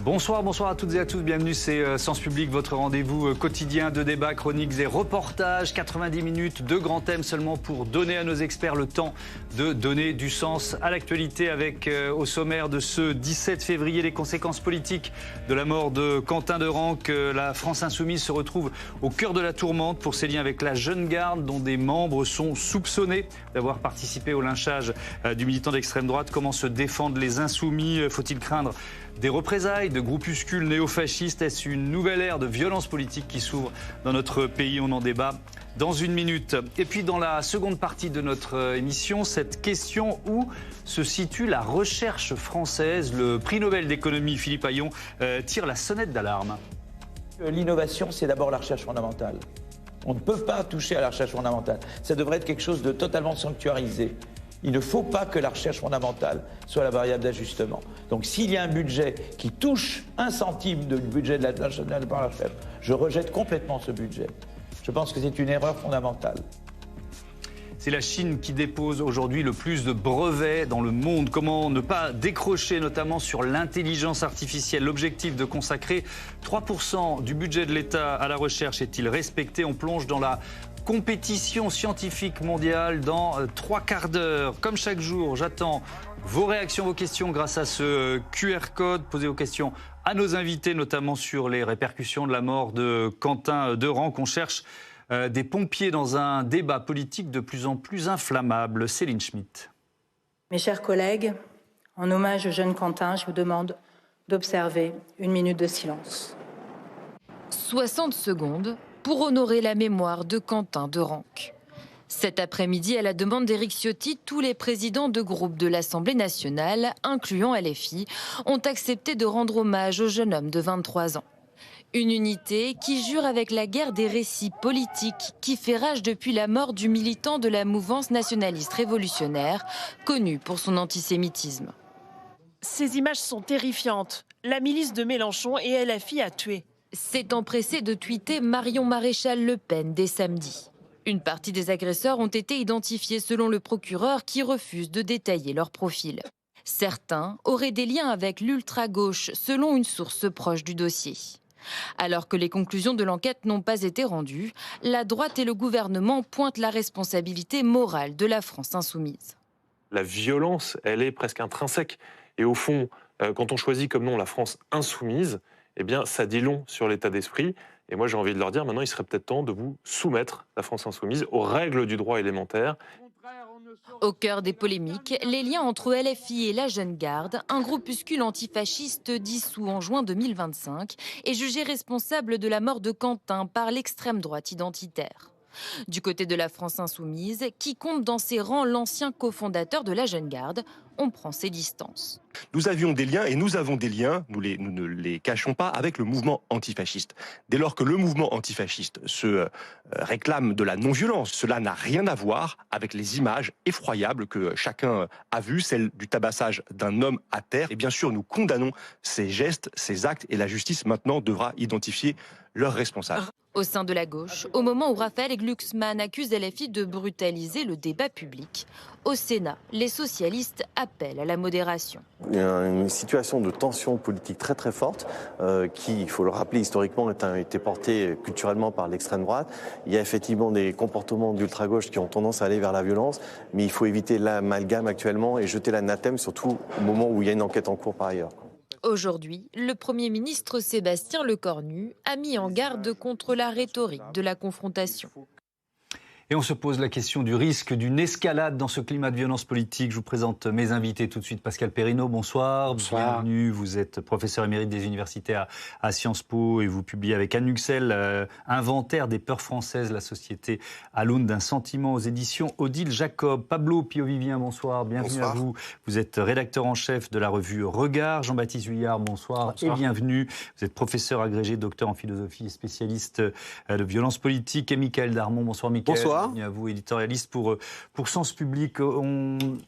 Bonsoir à toutes et à tous, bienvenue, c'est Sens Public, votre rendez-vous quotidien de débats, chroniques et reportages. 90 minutes de grands thèmes seulement pour donner à nos experts le temps de donner du sens à l'actualité avec au sommaire de ce 17 février les conséquences politiques de la mort de Quentin de Renques. La France Insoumise se retrouve au cœur de la tourmente pour ses liens avec la Jeune Garde dont des membres sont soupçonnés d'avoir participé au lynchage du militant d'extrême droite. Comment se défendent les Insoumis? Faut-il craindre des représailles de groupuscules néofascistes? Est-ce une nouvelle ère de violence politique qui s'ouvre dans notre pays? On en débat dans une minute. Et puis dans la seconde partie de notre émission, cette question: où se situe la recherche française? Le prix Nobel d'économie Philippe Hayon tire la sonnette d'alarme. L'innovation, c'est d'abord la recherche fondamentale. On ne peut pas toucher à la recherche fondamentale. Ça devrait être quelque chose de totalement sanctuarisé. Il ne faut pas que la recherche fondamentale soit la variable d'ajustement. Donc s'il y a un budget qui touche 1 centime du budget de la nationale par la recherche, je rejette complètement ce budget. Je pense que c'est une erreur fondamentale. C'est la Chine qui dépose aujourd'hui le plus de brevets dans le monde. Comment ne pas décrocher, notamment sur l'intelligence artificielle? L'objectif de consacrer 3% du budget de l'État à la recherche est-il respecté? On plonge dans la compétition scientifique mondiale dans 3 quarts d'heure. Comme chaque jour, j'attends vos réactions, vos questions grâce à ce QR code. Posez vos questions à nos invités, notamment sur les répercussions de la mort de Quentin de Renques. On cherche des pompiers dans un débat politique de plus en plus inflammable. Céline Schmitt. Mes chers collègues, en hommage au jeune Quentin, je vous demande d'observer 1 minute de silence. 60 secondes pour honorer la mémoire de Quentin de Renques. Cet après-midi, à la demande d'Éric Ciotti, tous les présidents de groupes de l'Assemblée nationale, incluant LFI, ont accepté de rendre hommage au jeune homme de 23 ans. Une unité qui jure avec la guerre des récits politiques qui fait rage depuis la mort du militant de la mouvance nationaliste révolutionnaire, connu pour son antisémitisme. Ces images sont terrifiantes. La milice de Mélenchon et LFI a tué. S'est empressé de tweeter Marion Maréchal Le Pen dès samedi. Une partie des agresseurs ont été identifiés selon le procureur qui refuse de détailler leur profil. Certains auraient des liens avec l'ultra-gauche selon une source proche du dossier. Alors que les conclusions de l'enquête n'ont pas été rendues, la droite et le gouvernement pointent la responsabilité morale de la France insoumise. La violence, elle est presque intrinsèque. Et au fond, quand on choisit comme nom la France insoumise, eh bien, ça dit long sur l'état d'esprit. Et moi, j'ai envie de leur dire, maintenant, il serait peut-être temps de vous soumettre, la France insoumise, aux règles du droit élémentaire. Au cœur des polémiques, les liens entre LFI et la Jeune Garde, un groupuscule antifasciste dissous en juin 2025 et jugé responsable de la mort de Quentin par l'extrême droite identitaire. Du côté de la France insoumise, qui compte dans ses rangs l'ancien cofondateur de la Jeune Garde, on prend ses distances. Nous avions des liens et nous avons des liens, nous ne les cachons pas, avec le mouvement antifasciste. Dès lors que le mouvement antifasciste se réclame de la non-violence, cela n'a rien à voir avec les images effroyables que chacun a vues, celle du tabassage d'un homme à terre. Et bien sûr, nous condamnons ces gestes, ces actes, et la justice maintenant devra identifier leurs responsables. Au sein de la gauche, au moment où Raphaël Glucksmann accuse LFI de brutaliser le débat public, au Sénat, les socialistes appellent à la modération. Il y a une situation de tension politique très très forte qui, il faut le rappeler historiquement, a été portée culturellement par l'extrême droite. Il y a effectivement des comportements d'ultra-gauche qui ont tendance à aller vers la violence, mais il faut éviter l'amalgame actuellement et jeter l'anathème, surtout au moment où il y a une enquête en cours par ailleurs. Aujourd'hui, le Premier ministre Sébastien Lecornu a mis en garde contre la rhétorique de la confrontation. Et on se pose la question du risque d'une escalade dans ce climat de violence politique. Je vous présente mes invités tout de suite. Pascal Perrineau, bonsoir. Bonsoir. Bienvenue. Vous êtes professeur émérite des universités à Sciences Po et vous publiez avec Anne Huxel Inventaire des peurs françaises, la société à l'aune d'un sentiment aux éditions Odile Jacob. Pablo Piovivien, bonsoir. Bienvenue bonsoir. à vous. Vous êtes rédacteur en chef de la revue Regard. Jean-Baptiste Vuillard, bonsoir. Et bienvenue. Vous êtes professeur agrégé, docteur en philosophie et spécialiste de violence politique. Et Mickaël Darmon, bonsoir Mickaël. Bonsoir. Bienvenue à vous, éditorialiste pour Sens Public.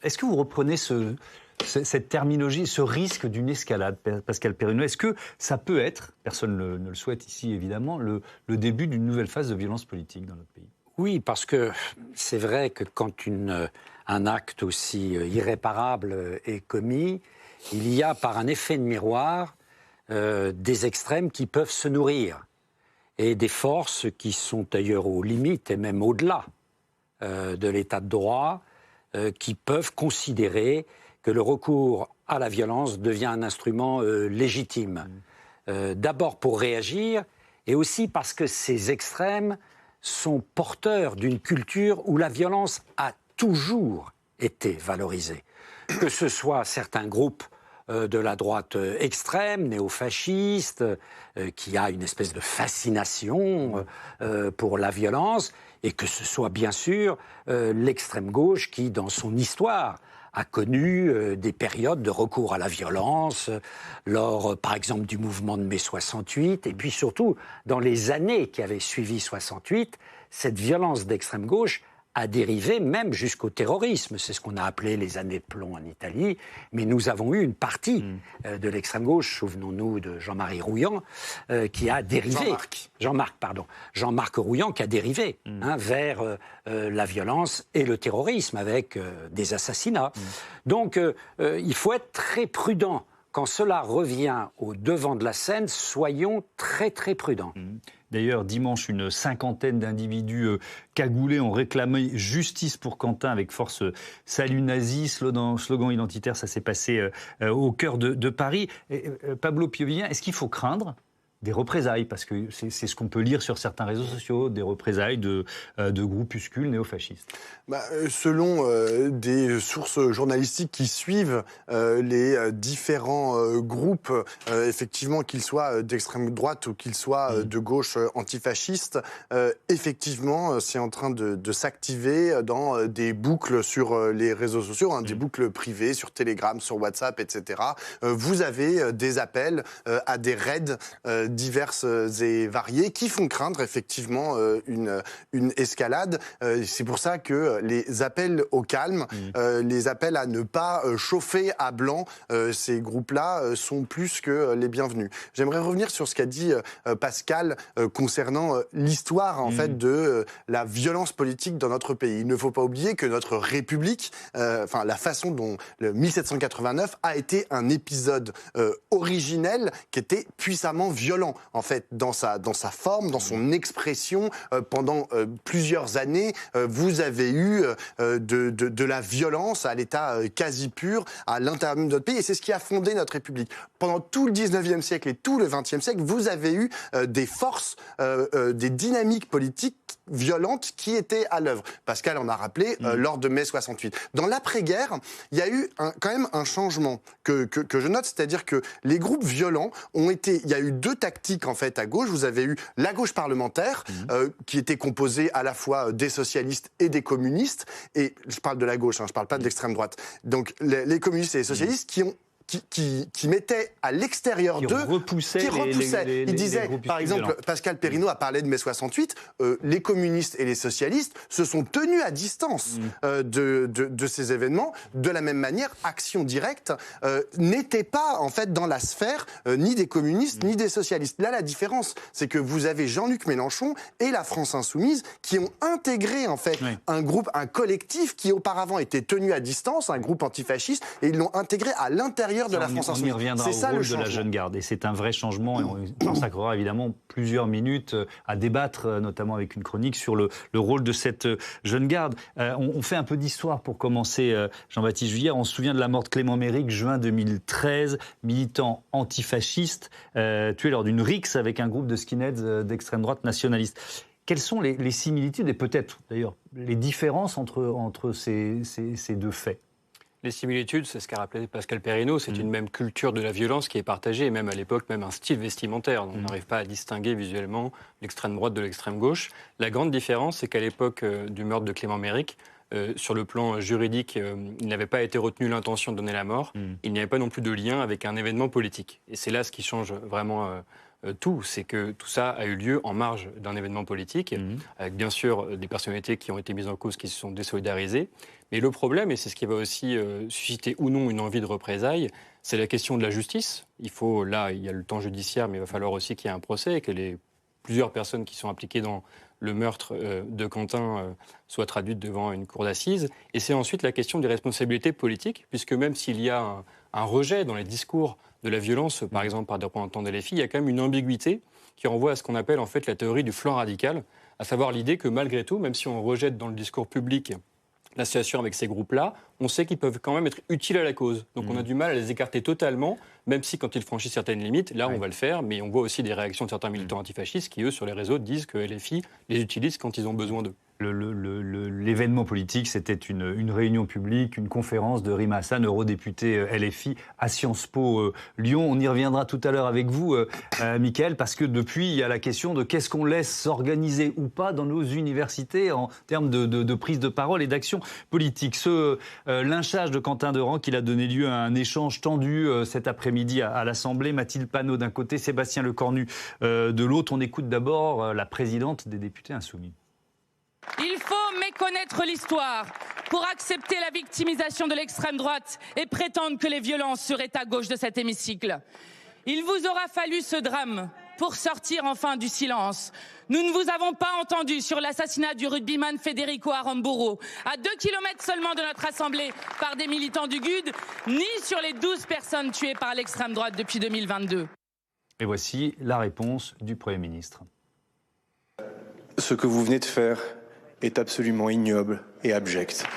Est-ce que vous reprenez cette terminologie, ce risque d'une escalade, Pascal Perrineau? Est-ce que ça peut être, personne ne le souhaite ici évidemment, le début d'une nouvelle phase de violence politique dans notre pays? Oui, parce que c'est vrai que quand un acte aussi irréparable est commis, il y a par un effet de miroir des extrêmes qui peuvent se nourrir et des forces qui sont d'ailleurs aux limites et même au-delà de l'état de droit, qui peuvent considérer que le recours à la violence devient un instrument légitime. D'abord pour réagir, et aussi parce que ces extrêmes sont porteurs d'une culture où la violence a toujours été valorisée. Que ce soit certains groupes de la droite extrême, néo-fasciste, qui a une espèce de fascination pour la violence, et que ce soit bien sûr l'extrême gauche qui, dans son histoire, a connu des périodes de recours à la violence, lors, par exemple, du mouvement de mai 68, et puis surtout, dans les années qui avaient suivi 68, cette violence d'extrême gauche a dérivé même jusqu'au terrorisme. C'est ce qu'on a appelé les années de plomb en Italie. Mais nous avons eu une partie de l'extrême gauche, souvenons-nous de Jean-Marie Rouillant, qui a dérivé. Jean-Marc Rouillant qui a dérivé vers la violence et le terrorisme avec des assassinats. Donc il faut être très prudent. Quand cela revient au devant de la scène, soyons très très prudents. D'ailleurs, dimanche, une cinquantaine d'individus cagoulés ont réclamé justice pour Quentin avec force Salut Nazi, slogan identitaire, ça s'est passé au cœur de Paris. Pablo Piovien, est-ce qu'il faut craindre des représailles, parce que c'est ce qu'on peut lire sur certains réseaux sociaux, des représailles de groupuscules néofascistes? Selon des sources journalistiques qui suivent les différents groupes, effectivement, qu'ils soient d'extrême droite ou qu'ils soient de gauche antifasciste, effectivement, c'est en train de s'activer dans des boucles sur les réseaux sociaux, des boucles privées sur Telegram, sur WhatsApp, etc. Vous avez des appels à des raids diverses et variées qui font craindre effectivement une escalade. C'est pour ça que les appels au calme, les appels à ne pas chauffer à blanc, ces groupes-là sont plus que les bienvenus. J'aimerais revenir sur ce qu'a dit Pascal concernant l'histoire en fait de la violence politique dans notre pays. Il ne faut pas oublier que notre République, la façon dont le 1789 a été un épisode originel qui était puissamment violent en fait dans sa forme, dans son expression. Pendant plusieurs années, vous avez eu de la violence à l'état quasi pur à l'intérieur de notre pays, et c'est ce qui a fondé notre République. Pendant tout le 19e siècle et tout le 20e siècle, vous avez eu des forces, des dynamiques politiques violentes qui étaient à l'œuvre. Pascal en a rappelé lors de mai 68. Dans l'après-guerre, il y a eu quand même un changement que je note, c'est-à-dire que les groupes violents il y a eu deux tactiques en fait à gauche. Vous avez eu la gauche parlementaire qui était composée à la fois des socialistes et des communistes, et je parle de la gauche, je ne parle pas de l'extrême droite. Donc les communistes et les socialistes qui mettaient à l'extérieur d'eux, qui repoussaient. Il disait, par exemple, violents. Pascal Perrineau a parlé de mai 68, les communistes et les socialistes se sont tenus à distance de ces événements. De la même manière, Action Directe n'était pas en fait dans la sphère ni des communistes ni des socialistes. Là, la différence, c'est que vous avez Jean-Luc Mélenchon et la France Insoumise qui ont intégré en fait un groupe, un collectif qui auparavant était tenu à distance, un groupe antifasciste, et ils l'ont intégré à l'intérieur de la France Insoumise. On y reviendra au rôle de la jeune garde, et c'est un vrai changement, et on consacrera évidemment plusieurs minutes à débattre, notamment avec une chronique sur le rôle de cette jeune garde. On fait un peu d'histoire pour commencer, Jean-Baptiste Juillard. On se souvient de la mort de Clément Méric, juin 2013, militant antifasciste, tué lors d'une rixe avec un groupe de skinheads d'extrême droite nationaliste. Quelles sont les similitudes et peut-être d'ailleurs les différences entre ces deux faits ? Les similitudes, c'est ce qu'a rappelé Pascal Perrineau, c'est une même culture de la violence qui est partagée, et même à l'époque, même un style vestimentaire. On n'arrive pas à distinguer visuellement l'extrême droite de l'extrême gauche. La grande différence, c'est qu'à l'époque du meurtre de Clément Méric, sur le plan juridique, il n'avait pas été retenu l'intention de donner la mort. Il n'y avait pas non plus de lien avec un événement politique. Et c'est là ce qui change vraiment tout, c'est que tout ça a eu lieu en marge d'un événement politique, avec bien sûr des personnalités qui ont été mises en cause, qui se sont désolidarisées. Mais le problème, et c'est ce qui va aussi susciter ou non une envie de représailles, c'est la question de la justice. Il y a le temps judiciaire, mais il va falloir aussi qu'il y ait un procès, et que plusieurs personnes qui sont impliquées dans le meurtre de Quentin soient traduites devant une cour d'assises. Et c'est ensuite la question des responsabilités politiques, puisque même s'il y a un rejet dans les discours de la violence, par exemple par des représentants de LFI, il y a quand même une ambiguïté qui renvoie à ce qu'on appelle en fait la théorie du flanc radical, à savoir l'idée que malgré tout, même si on rejette dans le discours public l'association avec ces groupes-là, on sait qu'ils peuvent quand même être utiles à la cause. Donc on a du mal à les écarter totalement, même si quand ils franchissent certaines limites, là on va le faire, mais on voit aussi des réactions de certains militants antifascistes qui, eux, sur les réseaux, disent que LFI les utilise quand ils ont besoin d'eux. L'événement politique, c'était une réunion publique, une conférence de Rima Hassan, eurodéputé LFI, à Sciences Po Lyon. On y reviendra tout à l'heure avec vous, Mickaël, parce que depuis, il y a la question de qu'est-ce qu'on laisse s'organiser ou pas dans nos universités en termes de prise de parole et d'action politique. Ce lynchage de Quentin Derenc, il a donné lieu à un échange tendu cet après-midi à l'Assemblée. Mathilde Panot d'un côté, Sébastien Lecornu de l'autre. On écoute d'abord la présidente des députés insoumis. Il faut méconnaître l'histoire pour accepter la victimisation de l'extrême droite et prétendre que les violences seraient à gauche de cet hémicycle. Il vous aura fallu ce drame pour sortir enfin du silence. Nous ne vous avons pas entendu sur l'assassinat du rugbyman Federico Aramburu, à 2 kilomètres seulement de notre Assemblée par des militants du GUD, ni sur les 12 personnes tuées par l'extrême droite depuis 2022. Et voici la réponse du Premier ministre. Ce que vous venez de faire est absolument ignoble et abject.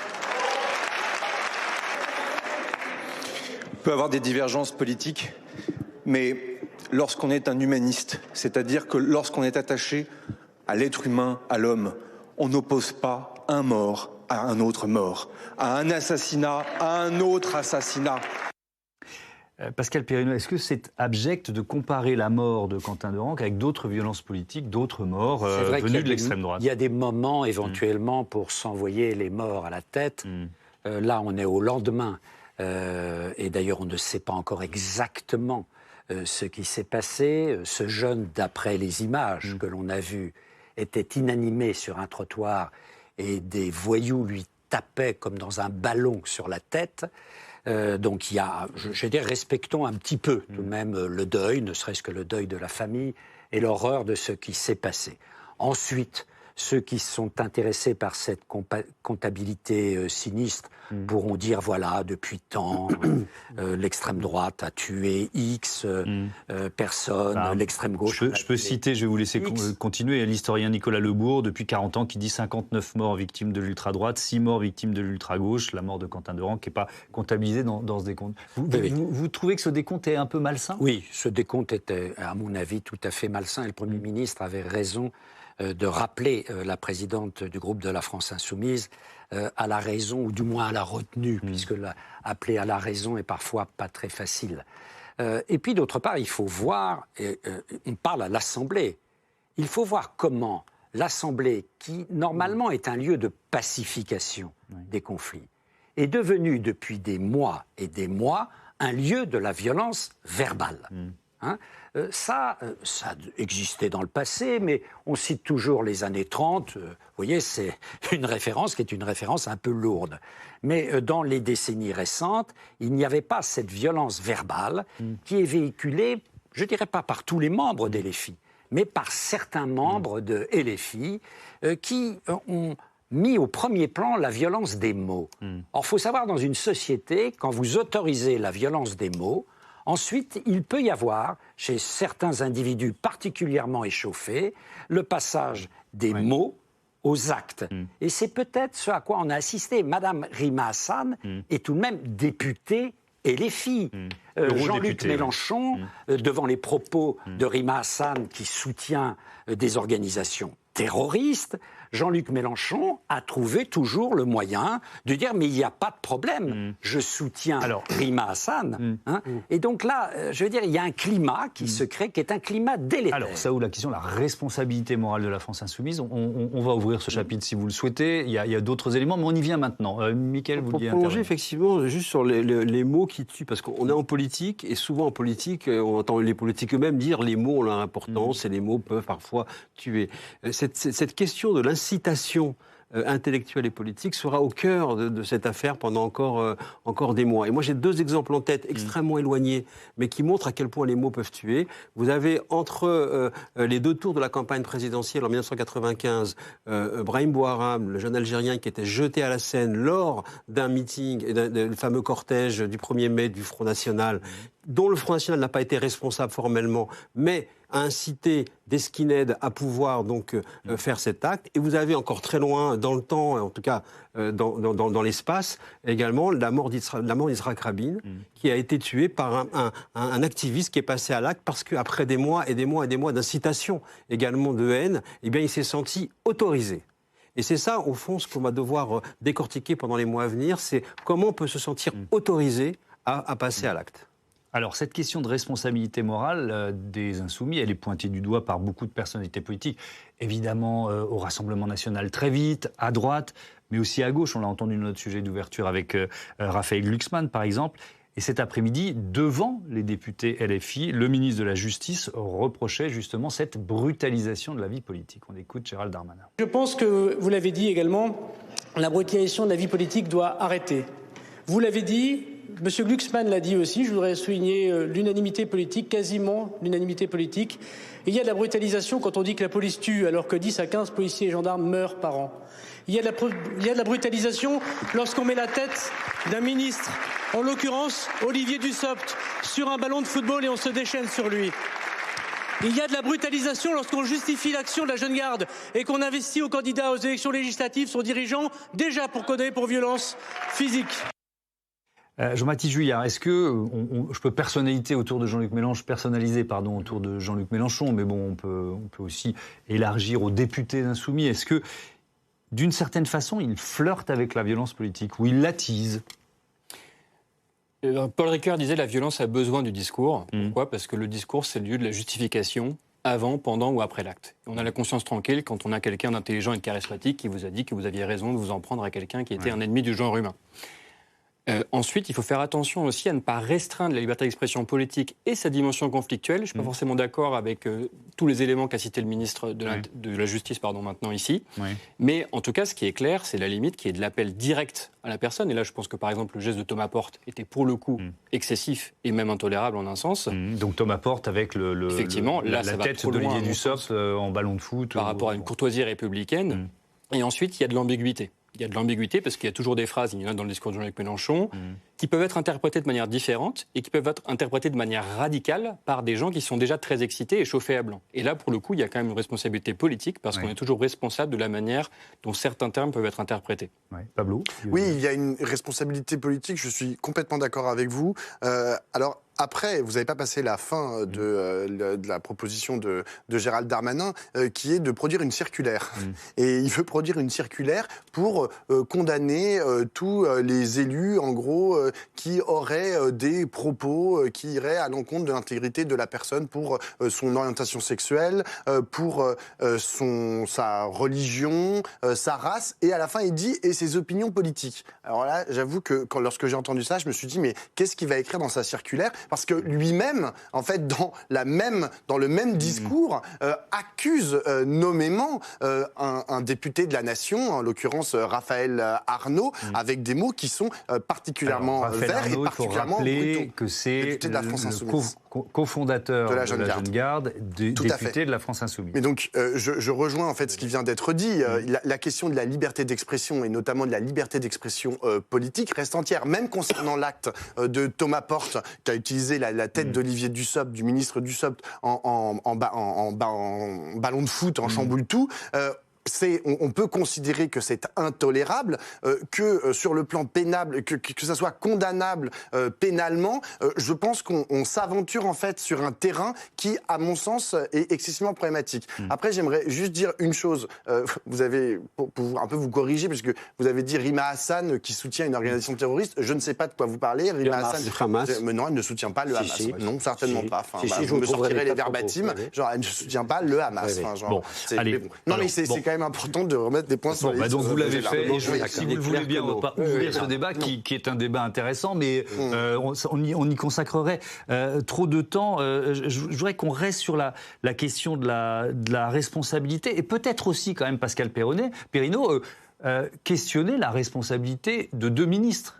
On peut avoir des divergences politiques, mais lorsqu'on est un humaniste, c'est-à-dire que lorsqu'on est attaché à l'être humain, à l'homme, on n'oppose pas un mort à un autre mort, à un assassinat à un autre assassinat. Pascal Perrineau, est-ce que c'est abject de comparer la mort de Quentin Derenc avec d'autres violences politiques, d'autres morts venues de l'extrême droite? Il y a des moments éventuellement pour s'envoyer les morts à la tête. Là, on est au lendemain. Et d'ailleurs, on ne sait pas encore exactement ce qui s'est passé. Ce jeune, d'après les images que l'on a vues, était inanimé sur un trottoir et des voyous lui tapaient comme dans un ballon sur la tête. Donc il y a, je veux dire, respectons un petit peu tout de même le deuil, ne serait-ce que le deuil de la famille et l'horreur de ce qui s'est passé. Ensuite, ceux qui sont intéressés par cette comptabilité sinistre pourront dire, voilà, depuis tant, l'extrême droite a tué X personnes, l'extrême gauche... Je peux citer, je vais vous laisser continuer, l'historien Nicolas Lebourg, depuis 40 ans, qui dit 59 morts victimes de l'ultra-droite, 6 morts victimes de l'ultra-gauche, la mort de Quentin Derenc qui n'est pas comptabilisée dans ce décompte. Vous trouvez que ce décompte est un peu malsain? Oui, ce décompte était, à mon avis, tout à fait malsain, et le Premier ministre avait raison de rappeler la présidente du groupe de la France Insoumise à la raison, ou du moins à la retenue, puisque appeler à la raison est parfois pas très facile. Et puis d'autre part, il faut voir, on parle à l'Assemblée, il faut voir comment l'Assemblée, qui normalement est un lieu de pacification des conflits, est devenue depuis des mois et des mois un lieu de la violence verbale. Ça existait dans le passé, mais on cite toujours les années 30. Vous voyez, c'est une référence qui est une référence un peu lourde. Mais dans les décennies récentes, il n'y avait pas cette violence verbale qui est véhiculée, je ne dirais pas par tous les membres des LFI, mais par certains membres de LFI qui ont mis au premier plan la violence des mots. Or, il faut savoir, dans une société, quand vous autorisez la violence des mots, ensuite, il peut y avoir, chez certains individus particulièrement échauffés, le passage des mots aux actes. Et c'est peut-être ce à quoi on a assisté. Madame Rima Hassan est tout de même députée LFI. Jean-Luc Mélenchon, devant les propos de Rima Hassan qui soutient des organisations terroristes, Jean-Luc Mélenchon a trouvé toujours le moyen de dire « mais il n'y a pas de problème, je soutiens Rima Hassan ». Et donc là, je veux dire, il y a un climat qui se crée, qui est un climat délétère. Alors, ça ouvre la question de la responsabilité morale de la France Insoumise. On va ouvrir ce chapitre si vous le souhaitez. Il y a d'autres éléments, mais on y vient maintenant. Mickaël, vous vouliez intervenir. Pour prolonger, effectivement, juste sur les mots qui tuent, parce qu'on est en politique, et souvent en politique, on entend les politiques eux-mêmes dire les mots ont leur importance, et les mots peuvent parfois tuer. Cette question de l'incitation intellectuelle et politique, sera au cœur de cette affaire pendant encore des mois. Et moi, j'ai 2 exemples en tête extrêmement éloignés, mais qui montrent à quel point les mots peuvent tuer. Vous avez entre les 2 tours de la campagne présidentielle en 1995, Brahim Bouharam, le jeune Algérien qui était jeté à la Seine lors d'un meeting, le fameux cortège du 1er mai du Front National, dont le Front National n'a pas été responsable formellement, mais a incité des skinheads à pouvoir donc faire cet acte. Et vous avez encore très loin dans le temps, en tout cas dans l'espace, également la mort d'Yitzhak Rabin, qui a été tué par un activiste qui est passé à l'acte parce qu'après des mois et des mois et des mois d'incitation également de haine, eh bien, il s'est senti autorisé. Et c'est ça, au fond, ce qu'on va devoir décortiquer pendant les mois à venir, c'est comment on peut se sentir autorisé à passer à l'acte. Alors, cette question de responsabilité morale des Insoumis, elle est pointée du doigt par beaucoup de personnalités politiques, évidemment au Rassemblement national très vite, à droite, mais aussi à gauche. On l'a entendu dans notre sujet d'ouverture avec Raphaël Glucksmann, par exemple. Et cet après-midi, devant les députés LFI, le ministre de la Justice reprochait justement cette brutalisation de la vie politique. On écoute Gérald Darmanin. Je pense que, vous l'avez dit également, la brutalisation de la vie politique doit arrêter. Vous l'avez dit, M. Glucksmann l'a dit aussi, je voudrais souligner l'unanimité politique, quasiment l'unanimité politique. Il y a de la brutalisation quand on dit que la police tue alors que 10 à 15 policiers et gendarmes meurent par an. Il y a de la brutalisation lorsqu'on met la tête d'un ministre, en l'occurrence Olivier Dussopt, sur un ballon de football et on se déchaîne sur lui. Il y a de la brutalisation lorsqu'on justifie l'action de la jeune garde et qu'on investit au candidat aux élections législatives son dirigeant déjà pour condamner pour violence physique. Jean-Baptiste Juillard, est-ce que je peux personnaliser autour de Jean-Luc Mélenchon, mais bon, on peut aussi élargir aux députés insoumis. Est-ce que, d'une certaine façon, il flirte avec la violence politique ou il l'attise ? Paul Ricoeur disait la violence a besoin du discours. Pourquoi ? Parce que le discours, c'est le lieu de la justification avant, pendant ou après l'acte. On a la conscience tranquille quand on a quelqu'un d'intelligent et de charismatique qui vous a dit que vous aviez raison de vous en prendre à quelqu'un qui était un ennemi du genre humain. Ensuite, il faut faire attention aussi à ne pas restreindre la liberté d'expression politique et sa dimension conflictuelle. Je ne suis pas forcément d'accord avec tous les éléments qu'a cité le ministre de la Justice maintenant ici. Oui. Mais en tout cas, ce qui est clair, c'est la limite qui est de l'appel direct à la personne. Et là, je pense que par exemple, le geste de Thomas Porte était pour le coup excessif et même intolérable en un sens. Donc Thomas Porte avec effectivement, la tête d'Olivier Dussopt en ballon de foot. Par rapport à une courtoisie républicaine. Et ensuite, il y a de l'ambiguïté. Il y a de l'ambiguïté parce qu'il y a toujours des phrases, il y en a dans le discours de Jean-Luc Mélenchon, qui peuvent être interprétées de manière différente et qui peuvent être interprétées de manière radicale par des gens qui sont déjà très excités et chauffés à blanc. Et là, pour le coup, il y a quand même une responsabilité politique parce qu'on est toujours responsable de la manière dont certains termes peuvent être interprétés. Pablo ? Oui, il y a une responsabilité politique, je suis complètement d'accord avec vous. Alors, après, vous n'avez pas passé la fin de la proposition de Gérald Darmanin, qui est de produire une circulaire. Et il veut produire une circulaire pour condamner tous les élus, en gros, qui auraient des propos qui iraient à l'encontre de l'intégrité de la personne pour son orientation sexuelle, pour sa religion, sa race, et à la fin, il dit « et ses opinions politiques ». Alors là, j'avoue que lorsque j'ai entendu ça, je me suis dit « mais qu'est-ce qu'il va écrire dans sa circulaire ?» Parce que lui-même, en fait, dans le même discours, accuse nommément un député de la Nation, en l'occurrence Raphaël Arnaud, avec des mots qui sont particulièrement verts et particulièrement brutaux. Il faut rappeler que c'est le cofondateur de la Jeune Garde, député de la France Insoumise. Mais donc, je rejoins en fait ce qui vient d'être dit. La question de la liberté d'expression, et notamment de la liberté d'expression politique, reste entière, même concernant l'acte de Thomas Porte, qui a utilisé la tête d'Olivier Dussopt, du ministre Dussopt, en ballon de foot, en chamboule tout. On peut considérer que c'est intolérable, que sur le plan pénal, que ça soit condamnable pénalement. Je pense qu'on s'aventure en fait sur un terrain qui, à mon sens, est excessivement problématique. Après, j'aimerais juste dire une chose. Vous avez, pour un peu vous corriger, puisque vous avez dit Rima Hassan qui soutient une organisation terroriste. Je ne sais pas de quoi vous parlez. Rima Hassan, mais non, elle ne soutient pas le Hamas. Non, certainement pas. Enfin, je me sortirai les verbatims. Genre, elle ne soutient pas le Hamas. Enfin, genre, non, mais c'est quand même important de remettre des points sur les donc vous l'avez fait, et si vous le voulez bien, on ne va pas ouvrir ce débat qui est un débat intéressant, mais on y consacrerait trop de temps. Je voudrais qu'on reste sur la question de la responsabilité, et peut-être aussi quand même Pascal Perrineau. questionner la responsabilité de deux ministres,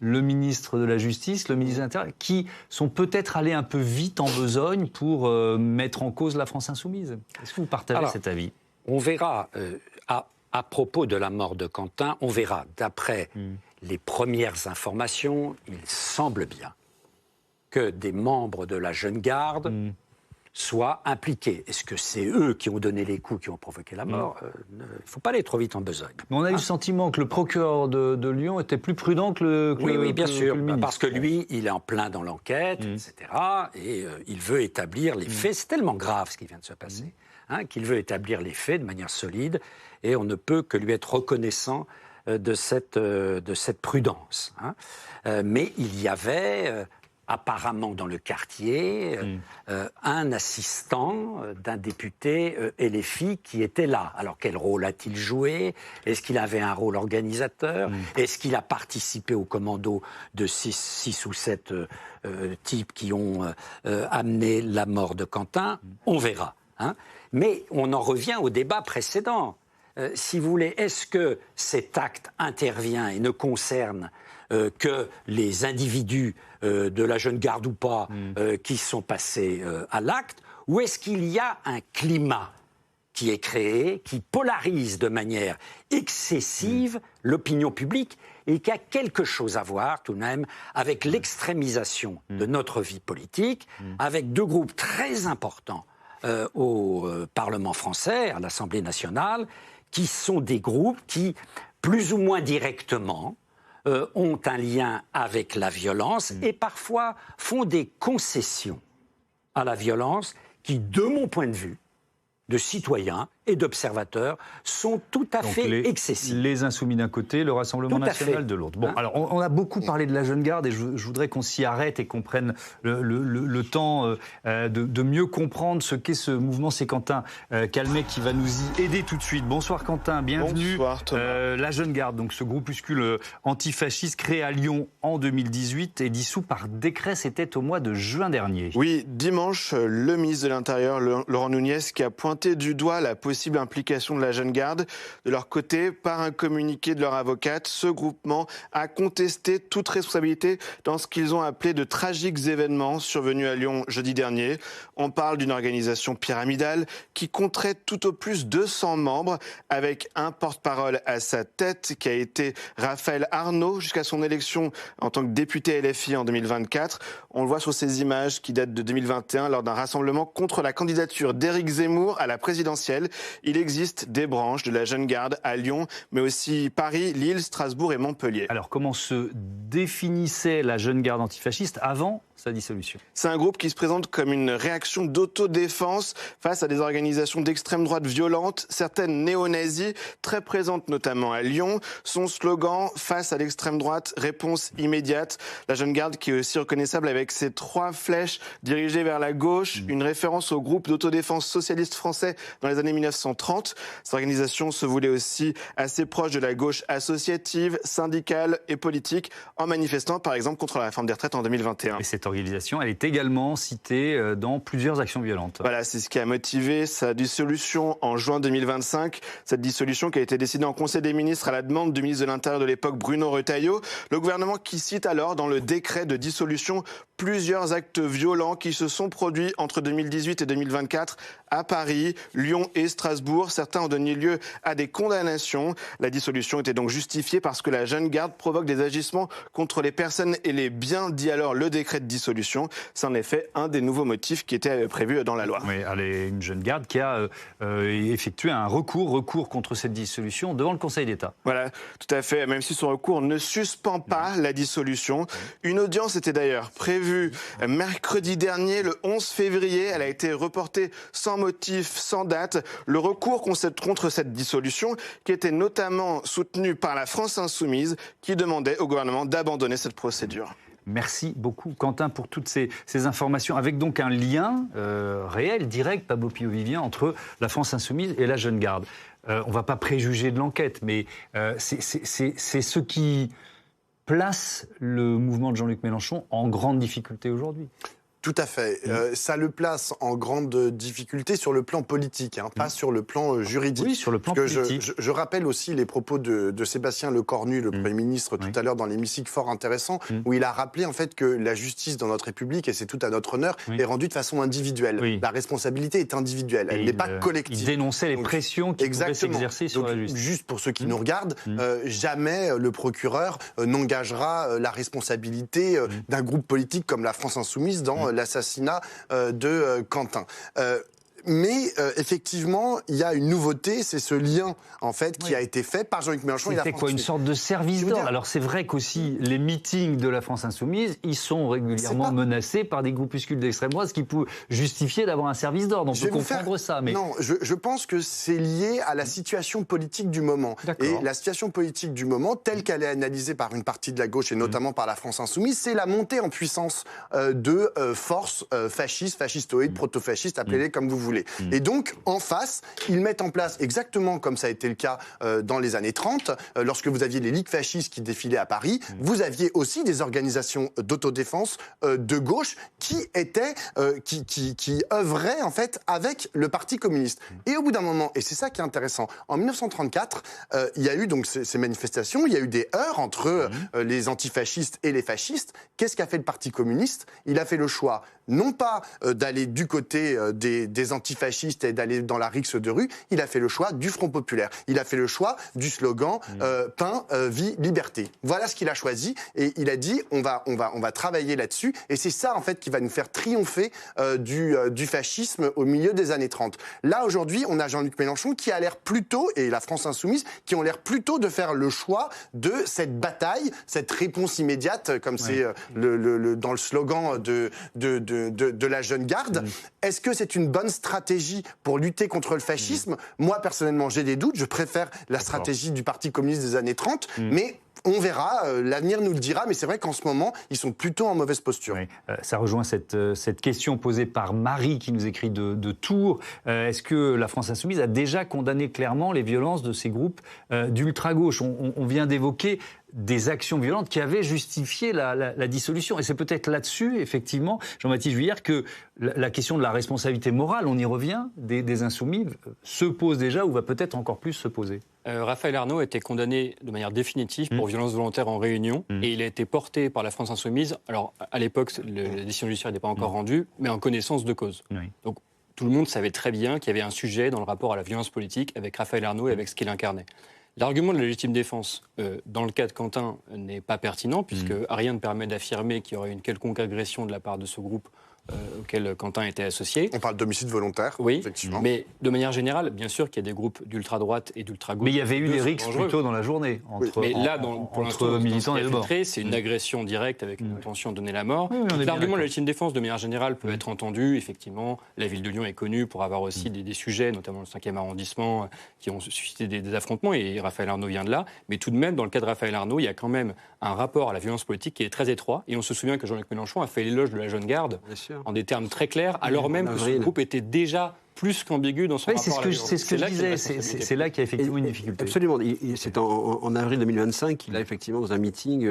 le ministre de la Justice, le ministre de l'Intérieur, qui sont peut-être allés un peu vite en besogne pour mettre en cause la France insoumise. Est-ce que vous partagez cet avis ? On verra, à propos de la mort de Quentin, on verra, d'après les premières informations, il semble bien que des membres de la jeune garde soient impliqués. Est-ce que c'est eux qui ont donné les coups qui ont provoqué la mort ? Il ne faut pas aller trop vite en besogne. Mais on a eu le sentiment que le procureur de Lyon était plus prudent que le Oui, oui, bien sûr, le ministre. parce que lui, il est en plein dans l'enquête, etc. Et il veut établir les faits. C'est tellement grave ce qui vient de se passer, qu'il veut établir les faits de manière solide, et on ne peut que lui être reconnaissant de cette prudence. Mais il y avait... apparemment dans le quartier, un assistant d'un député LFI qui était là. Alors quel rôle a-t-il joué ? Est-ce qu'il avait un rôle organisateur ? Est-ce qu'il a participé au commando de 6 ou 7 types qui ont amené la mort de Quentin ? On verra. Mais on en revient au débat précédent. Si vous voulez, est-ce que cet acte intervient et ne concerne que les individus de la jeune garde ou pas qui sont passés à l'acte, ou est-ce qu'il y a un climat qui est créé, qui polarise de manière excessive l'opinion publique et qui a quelque chose à voir tout de même avec l'extrémisation de notre vie politique, avec deux groupes très importants au Parlement français, à l'Assemblée nationale, qui sont des groupes qui, plus ou moins directement, ont un lien avec la violence et parfois font des concessions à la violence qui, de mon point de vue, de citoyens et d'observateurs, sont tout à fait excessifs. Les Insoumis d'un côté, le Rassemblement national de l'autre. Bon, alors on a beaucoup parlé de la jeune garde et je voudrais qu'on s'y arrête et qu'on prenne le temps de mieux comprendre ce qu'est ce mouvement. C'est Quentin Calmet qui va nous y aider tout de suite. Bonsoir Quentin, bienvenue. Bonsoir Thomas. La jeune garde, donc ce groupuscule antifasciste créé à Lyon en 2018 et dissous par décret, c'était au mois de juin dernier. Oui, dimanche, le ministre de l'Intérieur, Laurent Nunez, qui a pointé du doigt la possible implication de la jeune garde. De leur côté, par un communiqué de leur avocate, ce groupement a contesté toute responsabilité dans ce qu'ils ont appelé de tragiques événements survenus à Lyon jeudi dernier. On parle d'une organisation pyramidale qui compterait tout au plus 200 membres, avec un porte-parole à sa tête qui a été Raphaël Arnaud jusqu'à son élection en tant que député LFI en 2024. On le voit sur ces images qui datent de 2021 lors d'un rassemblement contre la candidature d'Éric Zemmour à la présidentielle. Il existe des branches de la jeune garde à Lyon, mais aussi Paris, Lille, Strasbourg et Montpellier. Alors comment se définissait la jeune garde antifasciste avant sa dissolution? C'est un groupe qui se présente comme une réaction d'autodéfense face à des organisations d'extrême droite violentes, certaines néo-nazies, très présentes notamment à Lyon. Son slogan, face à l'extrême droite, réponse immédiate. La jeune garde qui est aussi reconnaissable avec ses 3 flèches dirigées vers la gauche, une référence au groupe d'autodéfense socialiste français dans les années 1930. Cette organisation se voulait aussi assez proche de la gauche associative, syndicale et politique, en manifestant par exemple contre la réforme des retraites en 2021. Et cette organisation, elle est également citée dans plusieurs actions violentes. Voilà, c'est ce qui a motivé sa dissolution en juin 2025. Cette dissolution qui a été décidée en Conseil des ministres à la demande du ministre de l'Intérieur de l'époque, Bruno Retailleau. Le gouvernement qui cite alors dans le décret de dissolution plusieurs actes violents qui se sont produits entre 2018 et 2024 à Paris, Lyon et Strasbourg. Certains ont donné lieu à des condamnations. La dissolution était donc justifiée parce que la jeune garde provoque des agissements contre les personnes et les biens, dit alors le décret de dissolution. C'est en effet un des nouveaux motifs qui était prévu dans la loi. Oui, elle est une jeune garde qui a effectué un recours contre cette dissolution devant le Conseil d'État. Voilà, tout à fait. Même si son recours ne suspend pas la dissolution. Une audience était d'ailleurs prévue mercredi dernier, le 11 février. Elle a été reportée sans motif, sans date. Le recours contre cette dissolution, qui était notamment soutenu par la France insoumise, qui demandait au gouvernement d'abandonner cette procédure. Merci beaucoup, Quentin, pour toutes ces informations, avec donc un lien réel, direct, Pablo Pio-Vivien, entre la France insoumise et la jeune garde. On ne va pas préjuger de l'enquête, mais c'est ce qui place le mouvement de Jean-Luc Mélenchon en grande difficulté aujourd'hui. Tout à fait. Ça le place en grande difficulté sur le plan politique, pas sur le plan juridique. Oui, sur le plan politique. Je rappelle aussi les propos de Sébastien Lecornu, le Premier ministre, tout à l'heure dans l'hémicycle, fort intéressant, où il a rappelé en fait que la justice dans notre République, et c'est tout à notre honneur, est rendue de façon individuelle. Oui. La responsabilité est individuelle, elle n'est pas collective. Il dénonçait les pressions qui pouvaient s'exercer sur la justice. Juste pour ceux qui nous regardent, jamais le procureur n'engagera la responsabilité d'un groupe politique comme la France Insoumise dans l'assassinat de Quentin. Mais effectivement, il y a une nouveauté, c'est ce lien en fait qui a été fait par Jean-Luc Mélenchon et la France C'était quoi, une sorte de service d'ordre? Alors c'est vrai qu'aussi les meetings de la France Insoumise, ils sont régulièrement menacés par des groupuscules d'extrême droite, ce qui peut justifier d'avoir un service d'ordre. On peut comprendre ça. Mais... Non, je pense que c'est lié à la situation politique du moment. Et la situation politique du moment, telle qu'elle est analysée par une partie de la gauche et notamment par la France Insoumise, c'est la montée en puissance de forces fascistes, fascistoïdes, proto-fascistes, appelez-les comme vous voulez. Et donc, en face, ils mettent en place, exactement comme ça a été le cas dans les années 30, lorsque vous aviez les ligues fascistes qui défilaient à Paris, vous aviez aussi des organisations d'autodéfense de gauche qui étaient, qui œuvraient en fait avec le Parti communiste. Et au bout d'un moment, et c'est ça qui est intéressant, en 1934, il y a eu donc ces manifestations, il y a eu des heurts entre les antifascistes et les fascistes. Qu'est-ce qu'a fait le Parti communiste? Il a fait le choix, non pas d'aller du côté des antifascistes et d'aller dans la rixe de rue, il a fait le choix du Front populaire. Il a fait le choix du slogan pain, vie, liberté. Voilà ce qu'il a choisi et il a dit on va travailler là-dessus et c'est ça en fait qui va nous faire triompher du fascisme au milieu des années 30. Là aujourd'hui, on a Jean-Luc Mélenchon qui a l'air plutôt, et la France Insoumise, qui ont l'air plutôt de faire le choix de cette bataille, cette réponse immédiate, comme c'est dans le slogan de la jeune garde. Est-ce que c'est une bonne stratégie pour lutter contre le fascisme? Moi, personnellement, j'ai des doutes. Je préfère la stratégie du Parti communiste des années 30, mais on verra, l'avenir nous le dira, mais c'est vrai qu'en ce moment, ils sont plutôt en mauvaise posture. Oui, ça rejoint cette question posée par Marie qui nous écrit de Tours. Est-ce que la France Insoumise a déjà condamné clairement les violences de ces groupes d'ultra-gauche? On vient d'évoquer des actions violentes qui avaient justifié la dissolution. Et c'est peut-être là-dessus, effectivement, Jean-Baptiste Vuillard, que la question de la responsabilité morale, on y revient, des insoumis, se pose déjà ou va peut-être encore plus se poser. Raphaël Arnault a été condamné de manière définitive pour violence volontaire en réunion et il a été porté par la France Insoumise. Alors, à l'époque, la décision judiciaire n'était pas encore rendue, mais en connaissance de cause. Donc, tout le monde savait très bien qu'il y avait un sujet dans le rapport à la violence politique avec Raphaël Arnault et avec ce qu'il incarnait. L'argument de la légitime défense, dans le cas de Quentin, n'est pas pertinent, puisque rien ne permet d'affirmer qu'il y aurait une quelconque agression de la part de ce groupe auquel Quentin était associé. On parle d'homicide volontaire, oui, effectivement. Mais de manière générale, bien sûr qu'il y a des groupes d'ultra-droite et d'ultra-gauche. Mais il y avait eu des rixes plutôt dans la journée, entre militants et de bord. C'est une agression directe avec une intention de donner la mort. L'argument de la légitime défense, de manière générale, peut être entendu. Effectivement, la ville de Lyon est connue pour avoir aussi des sujets, notamment le 5e arrondissement, qui ont suscité des affrontements, et Raphaël Arnault vient de là. Mais tout de même, dans le cas de Raphaël Arnault, il y a quand même un rapport à la violence politique qui est très étroit. Et on se souvient que Jean-Luc Mélenchon a fait l'éloge de la jeune garde en des termes très clairs, alors même que ce groupe était déjà plus qu'ambigu dans son rapport à la violence. C'est ce que je disais, c'est là qu'il y a effectivement une difficulté. Absolument. C'est en avril 2025 qu'il a effectivement, dans un meeting,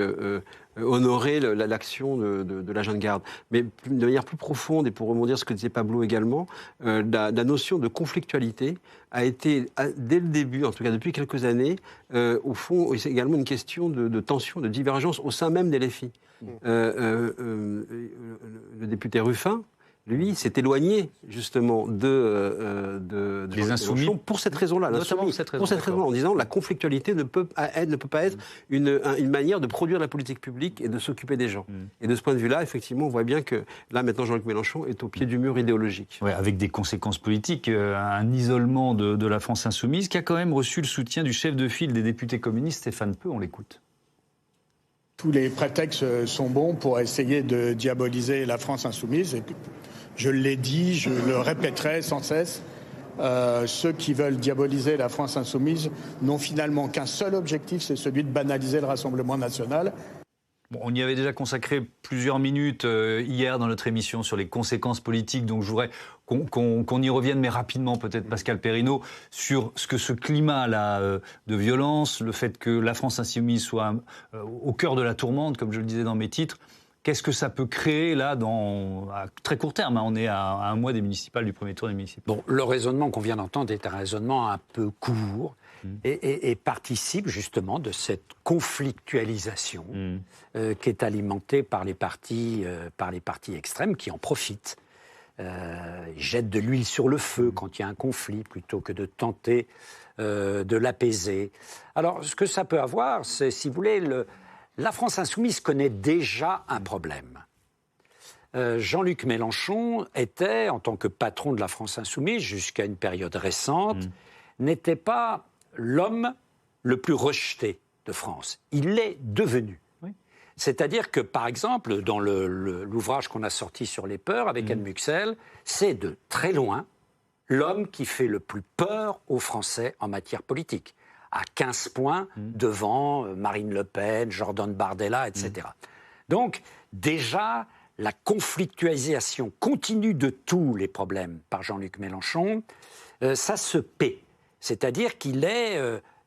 honoré l'action de la jeune garde. Mais de manière plus profonde, et pour rebondir sur ce que disait Pablo également, la notion de conflictualité a été, dès le début, en tout cas depuis quelques années, au fond, c'est également une question de tension, de divergence au sein même des LFI. Le député Ruffin, lui, s'est éloigné justement des Insoumis pour cette raison-là. Notamment pour cette raison, en disant la conflictualité ne peut pas être une manière de produire la politique publique et de s'occuper des gens. Et de ce point de vue-là, effectivement, on voit bien que là, maintenant, Jean-Luc Mélenchon est au pied du mur idéologique. Ouais, avec des conséquences politiques, un isolement de la France Insoumise qui a quand même reçu le soutien du chef de file des députés communistes, Stéphane Peu. On l'écoute. Tous les prétextes sont bons pour essayer de diaboliser la France Insoumise. Et je l'ai dit, je le répéterai sans cesse, ceux qui veulent diaboliser la France Insoumise n'ont finalement qu'un seul objectif, c'est celui de banaliser le Rassemblement national. Bon, on y avait déjà consacré plusieurs minutes hier dans notre émission sur les conséquences politiques, donc je voudrais qu'on y revienne, mais rapidement peut-être, Pascal Perrineau, sur ce que ce climat-là de violence, le fait que la France Insoumise soit au cœur de la tourmente, comme je le disais dans mes titres, Qu'est-ce que ça peut créer là à très court terme, hein, on est à un mois des municipales, du premier tour des municipales. Bon, le raisonnement qu'on vient d'entendre est un raisonnement un peu court et participe justement de cette conflictualisation qui est alimentée par les partis extrêmes qui en profitent. Ils jettent de l'huile sur le feu quand il y a un conflit plutôt que de tenter de l'apaiser. Alors, ce que ça peut avoir, c'est, si vous voulez, la France insoumise connaît déjà un problème. Jean-Luc Mélenchon était, en tant que patron de la France insoumise, jusqu'à une période récente, n'était pas l'homme le plus rejeté de France. Il l'est devenu. Oui. C'est-à-dire que, par exemple, dans l'ouvrage qu'on a sorti sur les peurs avec Anne Muxel, c'est de très loin l'homme qui fait le plus peur aux Français en matière politique, à 15 points devant Marine Le Pen, Jordan Bardella, etc. Donc, déjà, la conflictualisation continue de tous les problèmes par Jean-Luc Mélenchon, ça se paie. C'est-à-dire qu'il est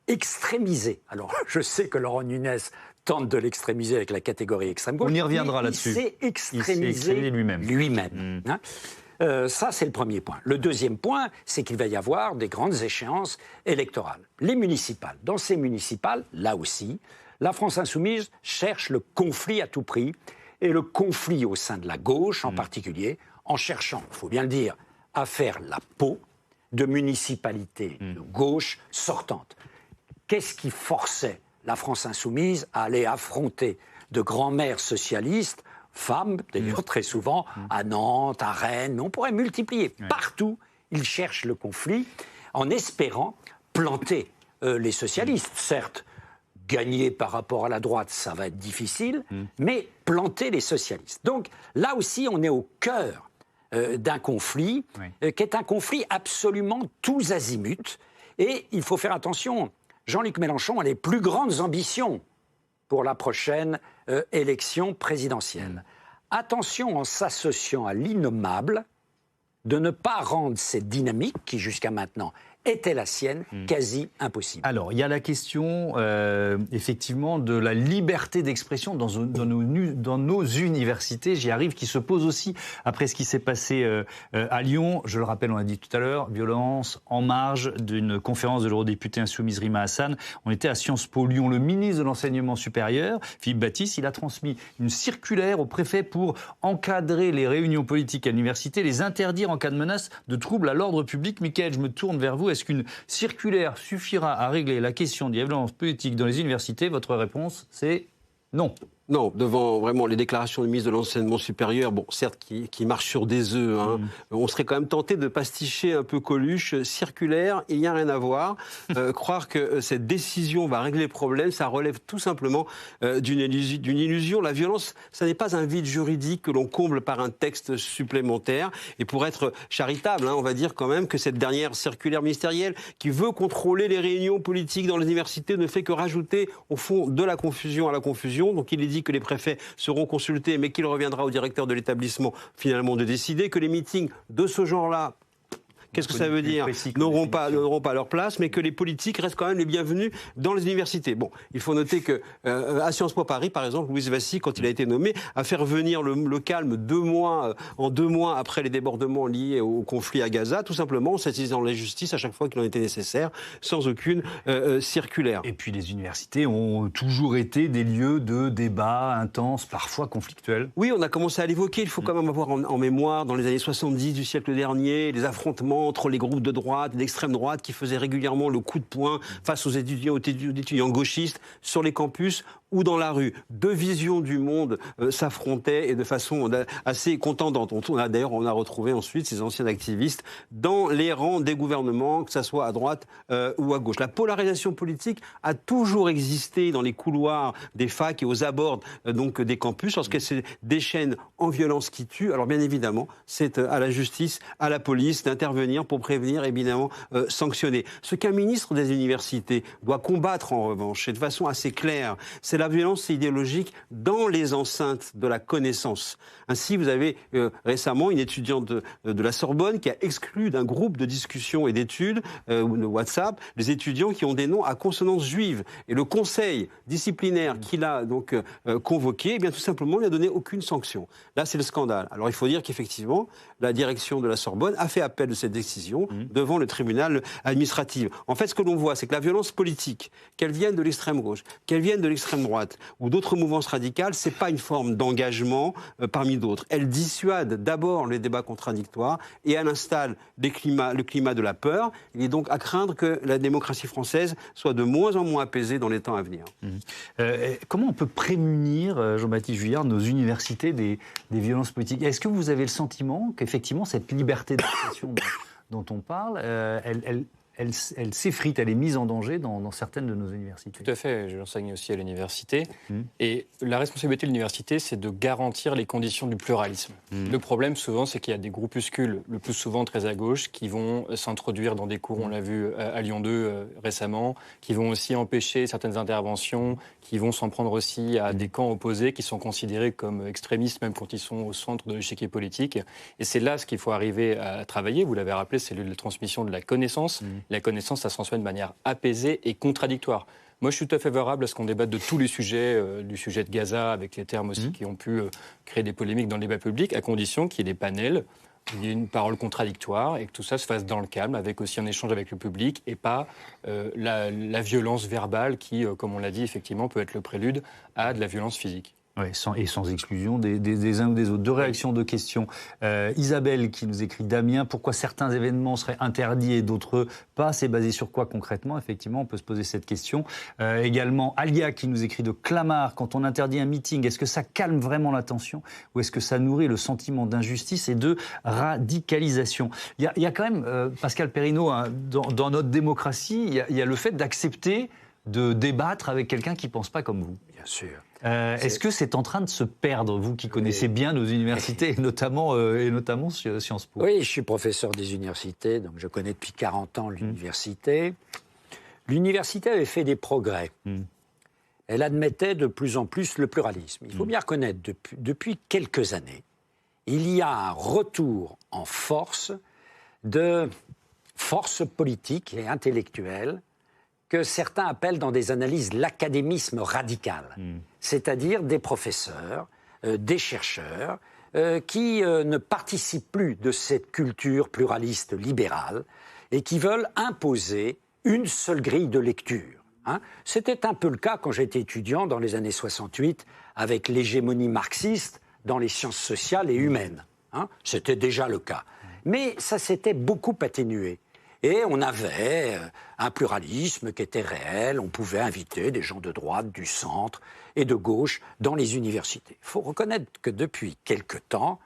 extrémisé. Alors, je sais que Laurent Nunez tente de l'extrémiser avec la catégorie extrême gauche. On y reviendra là-dessus. Il s'est extrémisé lui-même. Hein. Ça, c'est le premier point. Le deuxième point, c'est qu'il va y avoir des grandes échéances électorales. Les municipales. Dans ces municipales, là aussi, la France insoumise cherche le conflit à tout prix, et le conflit au sein de la gauche en particulier, en cherchant, il faut bien le dire, à faire la peau de municipalités de gauche sortantes. Qu'est-ce qui forçait la France insoumise à aller affronter de grands maires socialistes, femmes d'ailleurs très souvent, à Nantes, à Rennes, mais on pourrait multiplier. Partout, ils cherchent le conflit en espérant planter les socialistes. Certes, gagner par rapport à la droite, ça va être difficile, mais planter les socialistes. Donc là aussi, on est au cœur d'un conflit, qui est un conflit absolument tous azimuts. Et il faut faire attention, Jean-Luc Mélenchon a les plus grandes ambitions pour la prochaine élection présidentielle. Attention, en s'associant à l'innommable, de ne pas rendre cette dynamique, qui jusqu'à maintenant était la sienne, quasi impossible. Alors, il y a la question, effectivement, de la liberté d'expression dans nos universités. J'y arrive, qui se pose aussi après ce qui s'est passé à Lyon. Je le rappelle, on l'a dit tout à l'heure, violence en marge d'une conférence de l'eurodéputée insoumise Rima Hassan. On était à Sciences Po Lyon. Le ministre de l'Enseignement supérieur, Philippe Baptiste, il a transmis une circulaire au préfet pour encadrer les réunions politiques à l'université, les interdire en cas de menace de troubles à l'ordre public. Mickaël, je me tourne vers vous. Est-ce qu'une circulaire suffira à régler la question des violences politiques dans les universités? Votre réponse, c'est non. Non, devant vraiment les déclarations du ministre de l'Enseignement supérieur, bon, certes, qui marche sur des œufs, hein, on serait quand même tenté de pasticher un peu Coluche, circulaire, il n'y a rien à voir. Croire que cette décision va régler le problème, ça relève tout simplement d'une illusion. La violence, ça n'est pas un vide juridique que l'on comble par un texte supplémentaire. Et pour être charitable, hein, on va dire quand même que cette dernière circulaire ministérielle qui veut contrôler les réunions politiques dans les universités ne fait que rajouter, au fond, de la confusion à la confusion. Donc il est dit que les préfets seront consultés, mais qu'il reviendra au directeur de l'établissement finalement de décider, que les meetings de ce genre-là, qu'est-ce que ça veut dire, n'auront pas leur place, mais que les politiques restent quand même les bienvenus dans les universités. Bon, il faut noter que à Sciences Po Paris, par exemple, Louis Vassy, quand il a été nommé, a fait revenir le calme 2 mois, en 2 mois après les débordements liés au conflit à Gaza, tout simplement en saisissant la justice à chaque fois qu'il en était nécessaire, sans aucune circulaire. Et puis les universités ont toujours été des lieux de débat intenses, parfois conflictuels. Oui, on a commencé à l'évoquer. Il faut quand même avoir en mémoire, dans les années 70 du siècle dernier, les affrontements entre les groupes de droite et d'extrême droite qui faisaient régulièrement le coup de poing face aux étudiants gauchistes sur les campus ou dans la rue. 2 visions du monde s'affrontaient et de façon assez contendante. On a retrouvé ensuite ces anciens activistes dans les rangs des gouvernements, que ce soit à droite ou à gauche. La polarisation politique a toujours existé dans les couloirs des facs et aux abords donc des campus lorsqu'elle se déchaîne en violence qui tue. Alors bien évidemment, c'est à la justice, à la police d'intervenir pour prévenir, évidemment, sanctionner. Ce qu'un ministre des universités doit combattre en revanche, et de façon assez claire, c'est la violence idéologique dans les enceintes de la connaissance. Ainsi, vous avez récemment une étudiante de la Sorbonne qui a exclu d'un groupe de discussion et d'études de WhatsApp les étudiants qui ont des noms à consonance juive. Et le conseil disciplinaire qu'il a donc convoqué, eh bien tout simplement, n'a donné aucune sanction. Là, c'est le scandale. Alors, il faut dire qu'effectivement, la direction de la Sorbonne a fait appel de cette décision devant le tribunal administratif. En fait, ce que l'on voit, c'est que la violence politique, qu'elle vienne de l'extrême gauche, qu'elle vienne de l'extrême droite ou d'autres mouvances radicales, c'est pas une forme d'engagement parmi d'autres. Elle dissuade d'abord les débats contradictoires et elle installe le climat de la peur. Il est donc à craindre que la démocratie française soit de moins en moins apaisée dans les temps à venir. Comment on peut prémunir, Jean-Baptiste Vuillard, nos universités des violences politiques? Est-ce que vous avez le sentiment qu'effectivement cette liberté d'expression dont on parle, elle s'effrite, elle est mise en danger dans certaines de nos universités? Tout à fait, je l'enseigne aussi à l'université. Et la responsabilité de l'université, c'est de garantir les conditions du pluralisme. Le problème, souvent, c'est qu'il y a des groupuscules, le plus souvent très à gauche, qui vont s'introduire dans des cours, on l'a vu à Lyon 2 récemment, qui vont aussi empêcher certaines interventions, qui vont s'en prendre aussi à des camps opposés, qui sont considérés comme extrémistes, même quand ils sont au centre de l'échiquier politique. Et c'est là ce qu'il faut arriver à travailler. Vous l'avez rappelé, c'est la transmission de la connaissance. La connaissance, ça se transmet de manière apaisée et contradictoire. Moi, je suis tout à fait favorable à ce qu'on débatte de tous les sujets, du sujet de Gaza, avec les termes aussi qui ont pu créer des polémiques dans le débat public, à condition qu'il y ait des panels, qu'il y ait une parole contradictoire et que tout ça se fasse dans le calme, avec aussi un échange avec le public et pas la violence verbale qui, comme on l'a dit, effectivement, peut être le prélude à de la violence physique. Oui, sans exclusion des uns ou des autres. Deux réactions, deux questions. Isabelle qui nous écrit: Damien, pourquoi certains événements seraient interdits et d'autres pas? C'est basé sur quoi concrètement? Effectivement, on peut se poser cette question. Également, Alia qui nous écrit de Clamart: quand on interdit un meeting, est-ce que ça calme vraiment la tension ou est-ce que ça nourrit le sentiment d'injustice et de radicalisation? Il y a quand même, Pascal Perrineau, hein, dans notre démocratie, il y a le fait d'accepter de débattre avec quelqu'un qui ne pense pas comme vous. Bien sûr. Est-ce que c'est en train de se perdre, vous qui connaissez bien nos universités, et notamment Sciences Po? Oui, je suis professeur des universités, donc je connais depuis 40 ans l'université. L'université avait fait des progrès. Elle admettait de plus en plus le pluralisme. Il faut bien reconnaître, depuis quelques années, il y a un retour en force de forces politiques et intellectuelles que certains appellent dans des analyses l'académisme radical, c'est-à-dire des professeurs, des chercheurs qui ne participent plus de cette culture pluraliste libérale et qui veulent imposer une seule grille de lecture. C'était un peu le cas quand j'étais étudiant dans les années 68 avec l'hégémonie marxiste dans les sciences sociales et humaines. C'était déjà le cas. Mais ça s'était beaucoup atténué. Et on avait un pluralisme qui était réel. On pouvait inviter des gens de droite, du centre et de gauche dans les universités. Il faut reconnaître que depuis quelque temps,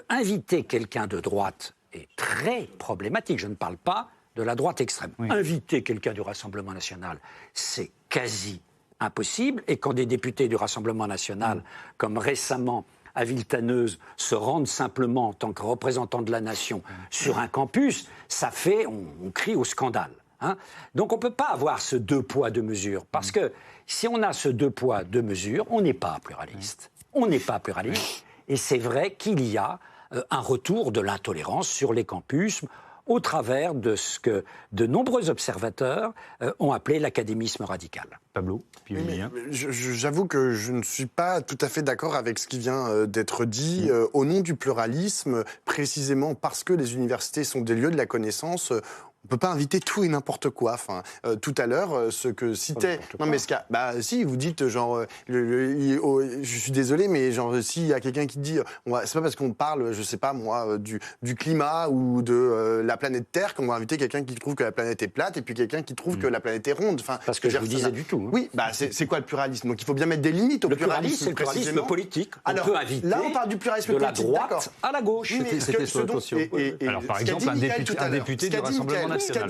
inviter quelqu'un de droite est très problématique. Je ne parle pas de la droite extrême. Inviter quelqu'un du Rassemblement national, c'est quasi impossible. Et quand des députés du Rassemblement national, comme récemment à Villetaneuse, se rendent simplement en tant que représentants de la nation sur un campus, ça fait, on crie au scandale. Donc on ne peut pas avoir ce deux poids, deux mesures. Parce que si on a ce deux poids, deux mesures, on n'est pas pluraliste. On n'est pas pluraliste. Et c'est vrai qu'il y a un retour de l'intolérance sur les campus au travers de ce que de nombreux observateurs ont appelé l'académisme radical. Pablo, puis j'avoue que je ne suis pas tout à fait d'accord avec ce qui vient d'être dit. Au nom du pluralisme, précisément parce que les universités sont des lieux de la connaissance, on ne peut pas inviter tout et n'importe quoi. Enfin, tout à l'heure, ce que citait... Non, mais si, vous dites, genre... je suis désolé, mais genre, s'il y a quelqu'un qui dit... c'est pas parce qu'on parle, je sais pas moi, du climat ou de la planète Terre qu'on va inviter quelqu'un qui trouve que la planète est plate et puis quelqu'un qui trouve que la planète est ronde. Enfin, parce que je vous disais du tout. Oui, c'est quoi le pluralisme? Donc il faut bien mettre des limites au pluralisme. C'est le pluralisme politique. Alors, peut inviter là, on parle du pluralisme politique, de la droite à la gauche. Alors, par exemple, un député du Rassemblement national. National.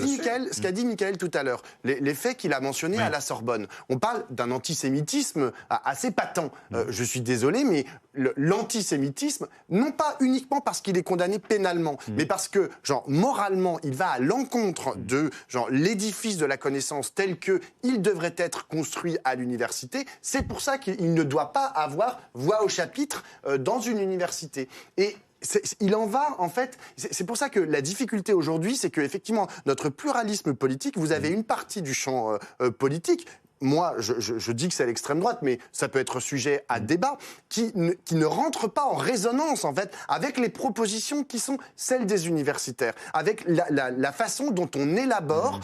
Ce qu'a dit Mickaël tout à l'heure, les faits qu'il a mentionnés à la Sorbonne. On parle d'un antisémitisme assez patent. Je suis désolé, mais l'antisémitisme, non pas uniquement parce qu'il est condamné pénalement, mais parce que, moralement, il va à l'encontre de, l'édifice de la connaissance tel qu'il devrait être construit à l'université. C'est pour ça qu'il ne doit pas avoir voix au chapitre dans une université. Et il en va, en fait, c'est pour ça que la difficulté aujourd'hui, c'est qu'effectivement, notre pluralisme politique, vous avez une partie du champ politique. Moi, je dis que c'est à l'extrême droite, mais ça peut être sujet à débat, qui ne rentre pas en résonance, en fait, avec les propositions qui sont celles des universitaires, avec la façon dont on élabore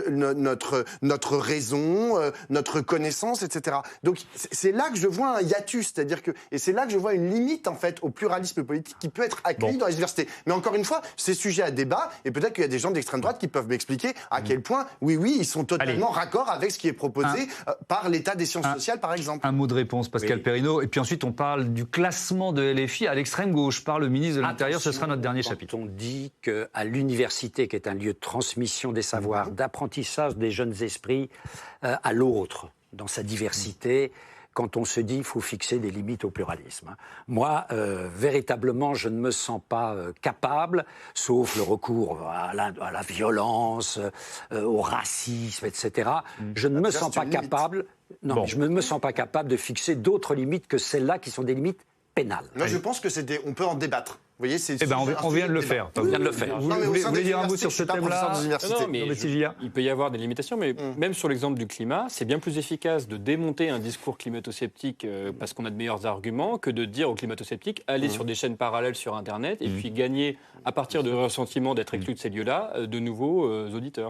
notre raison, notre connaissance, etc. Donc, c'est là que je vois un hiatus, et c'est là que je vois une limite, en fait, au pluralisme politique qui peut être accueilli dans les universités. Mais encore une fois, c'est sujet à débat, et peut-être qu'il y a des gens d'extrême droite qui peuvent m'expliquer à quel point, oui, ils sont totalement raccord avec ce qui est proposé par l'État des sciences sociales, par exemple. Un mot de réponse, Pascal Perrineau. Et puis ensuite, on parle du classement de LFI à l'extrême gauche par le ministre de l'Intérieur. Ce sera notre dernier chapitre. On dit qu'à l'université, qui est un lieu de transmission des savoirs, d'apprentissage des jeunes esprits à l'autre, dans sa diversité, quand on se dit qu'il faut fixer des limites au pluralisme. Moi, véritablement, je ne me sens pas capable, sauf le recours à la violence, au racisme, etc. Je ne me sens pas capable. Non, je ne me sens pas capable de fixer d'autres limites que celles-là qui sont des limites pénales. Moi, je pense que on peut en débattre. Vous voyez, on vient de le faire. On vient de le faire. Vous voulez dire un mot sur ce thème-là? Non, mais il peut y avoir des limitations, mais même sur l'exemple du climat, c'est bien plus efficace de démonter un discours climato-sceptique parce qu'on a de meilleurs arguments que de dire aux climato-sceptiques allez sur des chaînes parallèles sur Internet et puis gagner, à partir du ressentiment d'être exclu de ces lieux-là, de nouveaux auditeurs.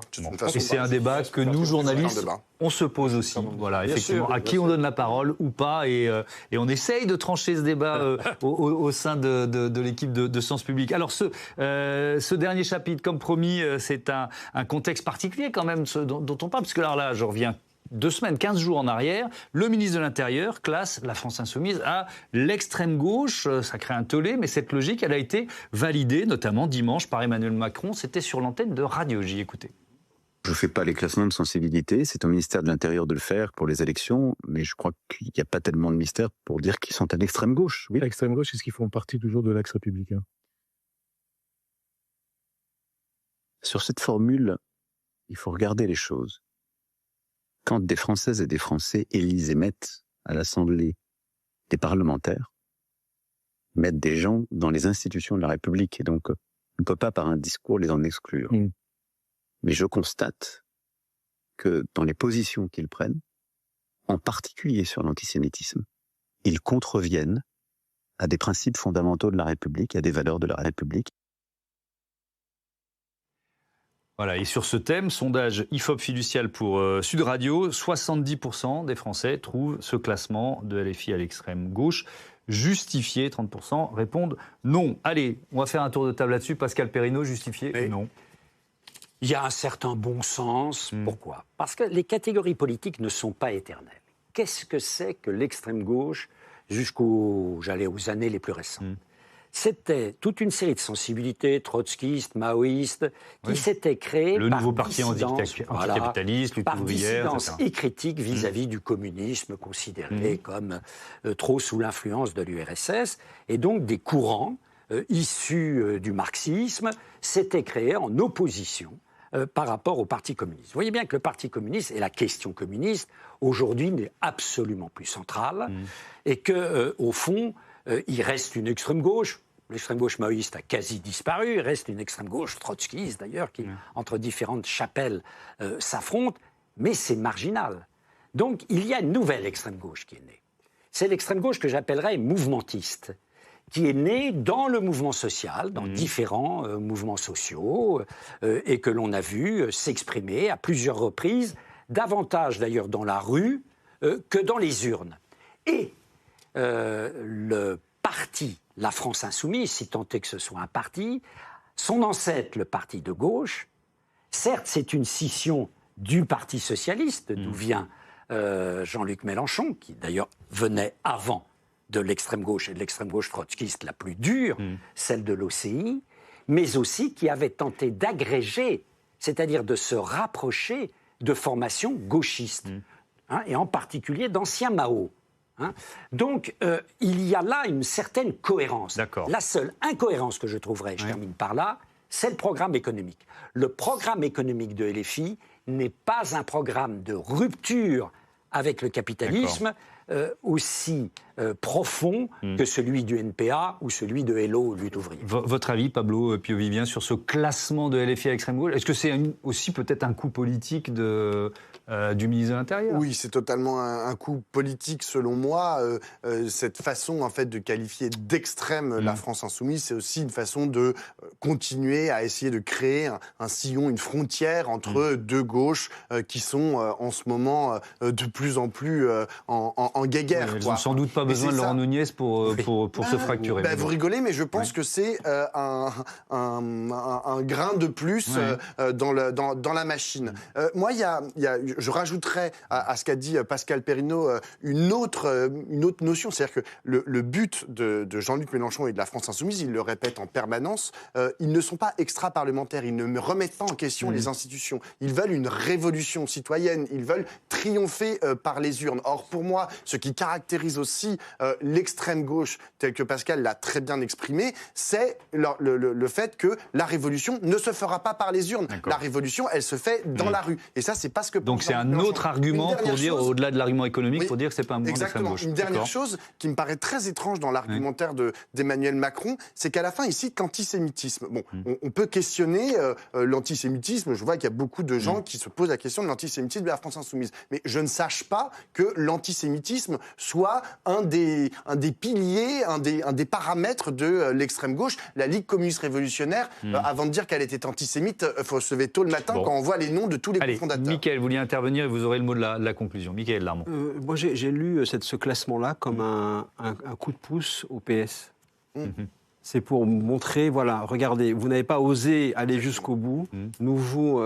Et c'est un débat que nous, journalistes, on se pose aussi. Voilà, effectivement, à qui on donne la parole ou pas, et on essaye de trancher ce débat au sein de l'équipe de Sciences Publiques. Alors ce dernier chapitre, comme promis, c'est un contexte particulier quand même dont on parle, parce que alors là, je reviens 2 semaines, 15 jours en arrière, le ministre de l'Intérieur classe la France Insoumise à l'extrême gauche. Ça crée un tollé, mais cette logique, elle a été validée, notamment dimanche, par Emmanuel Macron. C'était sur l'antenne de Radio J. Écoutez. Je ne fais pas les classements de sensibilité, c'est au ministère de l'Intérieur de le faire pour les élections, mais je crois qu'il n'y a pas tellement de mystère pour dire qu'ils sont à l'extrême gauche. Oui. L'extrême gauche, est-ce qu'ils font partie toujours de l'axe républicain? Sur cette formule, il faut regarder les choses. Quand des Françaises et des Français élisent et mettent à l'Assemblée des parlementaires, mettent des gens dans les institutions de la République, et donc on ne peut pas par un discours les en exclure. Mais je constate que dans les positions qu'ils prennent, en particulier sur l'antisémitisme, ils contreviennent à des principes fondamentaux de la République, à des valeurs de la République. Voilà, et sur ce thème, sondage IFOP fiducial pour Sud Radio, 70% des Français trouvent ce classement de LFI à l'extrême gauche justifié, 30% répondent non. Allez, on va faire un tour de table là-dessus. Pascal Perrineau, justifié non. Il y a un certain bon sens. Pourquoi? Parce que les catégories politiques ne sont pas éternelles. Qu'est-ce que c'est que l'extrême gauche aux années les plus récentes? C'était toute une série de sensibilités trotskistes, maoïstes, qui s'étaient créées le par nouveau parti anticapitaliste, lutte ouvrière, par dissidence et critique vis-à-vis du communisme considéré comme trop sous l'influence de l'URSS. Et donc des courants issus du marxisme s'étaient créés en opposition par rapport au Parti communiste. Vous voyez bien que le Parti communiste et la question communiste, aujourd'hui, n'est absolument plus centrale et qu'au fond, il reste une extrême gauche. L'extrême gauche maoïste a quasi disparu. Il reste une extrême gauche trotskiste, d'ailleurs, qui, entre différentes chapelles, s'affrontent. Mais c'est marginal. Donc, il y a une nouvelle extrême gauche qui est née. C'est l'extrême gauche que j'appellerais mouvementiste, qui est née dans le mouvement social, dans différents mouvements sociaux, et que l'on a vu s'exprimer à plusieurs reprises, davantage d'ailleurs dans la rue que dans les urnes. Et le parti, la France Insoumise, si tant est que ce soit un parti, son ancêtre, le parti de gauche, certes c'est une scission du Parti socialiste, d'où vient Jean-Luc Mélenchon, qui d'ailleurs venait avant de l'extrême gauche et de l'extrême gauche trotskiste la plus dure, celle de l'OCI, mais aussi qui avait tenté d'agréger c'est-à-dire de se rapprocher de formations gauchistes, et en particulier d'anciens Mao. Donc, il y a là une certaine cohérence. La seule incohérence que je trouverais, je termine par là, c'est le programme économique. Le programme économique de LFI n'est pas un programme de rupture avec le capitalisme aussi profond que celui du NPA ou celui de Hello, Lutte ouvrière. Votre avis, Pablo Piovivien, sur ce classement de LFI à l'extrême gauche, est-ce que c'est aussi peut-être un coup politique du ministre de l'Intérieur? Oui, c'est totalement un coup politique selon moi. Cette façon en fait de qualifier d'extrême la France insoumise, c'est aussi une façon de continuer à essayer de créer un sillon, une frontière entre deux gauches qui sont en ce moment de plus en plus en guéguerre. Elles n'ont sans doute pas besoin de Laurent Nunez pour se fracturer. Vous rigolez, mais je pense que c'est un grain de plus dans la machine. Moi, je rajouterais à ce qu'a dit Pascal Perrineau une autre notion, c'est-à-dire que le but de Jean-Luc Mélenchon et de la France insoumise, il le répète en permanence, ils ne sont pas extra-parlementaires, ils ne remettent pas en question les institutions. Ils veulent une révolution citoyenne, ils veulent triompher par les urnes. Or, pour moi, ce qui caractérise aussi l'extrême gauche, tel que Pascal l'a très bien exprimé, c'est le fait que la révolution ne se fera pas par les urnes. La révolution, elle se fait dans la rue. Et ça, c'est pas ce que... Donc c'est un autre argument pour dire, au-delà de l'argument économique, pour dire que c'est pas un mouvement d'extrême gauche. Une dernière chose qui me paraît très étrange dans l'argumentaire d'Emmanuel Macron, c'est qu'à la fin, il cite l'antisémitisme. Bon, on peut questionner l'antisémitisme. Je vois qu'il y a beaucoup de gens qui se posent la question de l'antisémitisme de la France insoumise. Mais je ne sache pas que l'antisémitisme soit un des piliers, un des paramètres de l'extrême gauche. La Ligue communiste révolutionnaire, avant de dire qu'elle était antisémite, il faut se lever tôt le matin quand on voit les noms de tous les cofondateurs. Mickaël, vous vouliez intervenir et vous aurez le mot de la conclusion. Mickaël Darmon. Moi, j'ai lu ce classement-là comme un coup de pouce au PS. C'est pour montrer, voilà, regardez, vous n'avez pas osé aller jusqu'au bout. Nous vous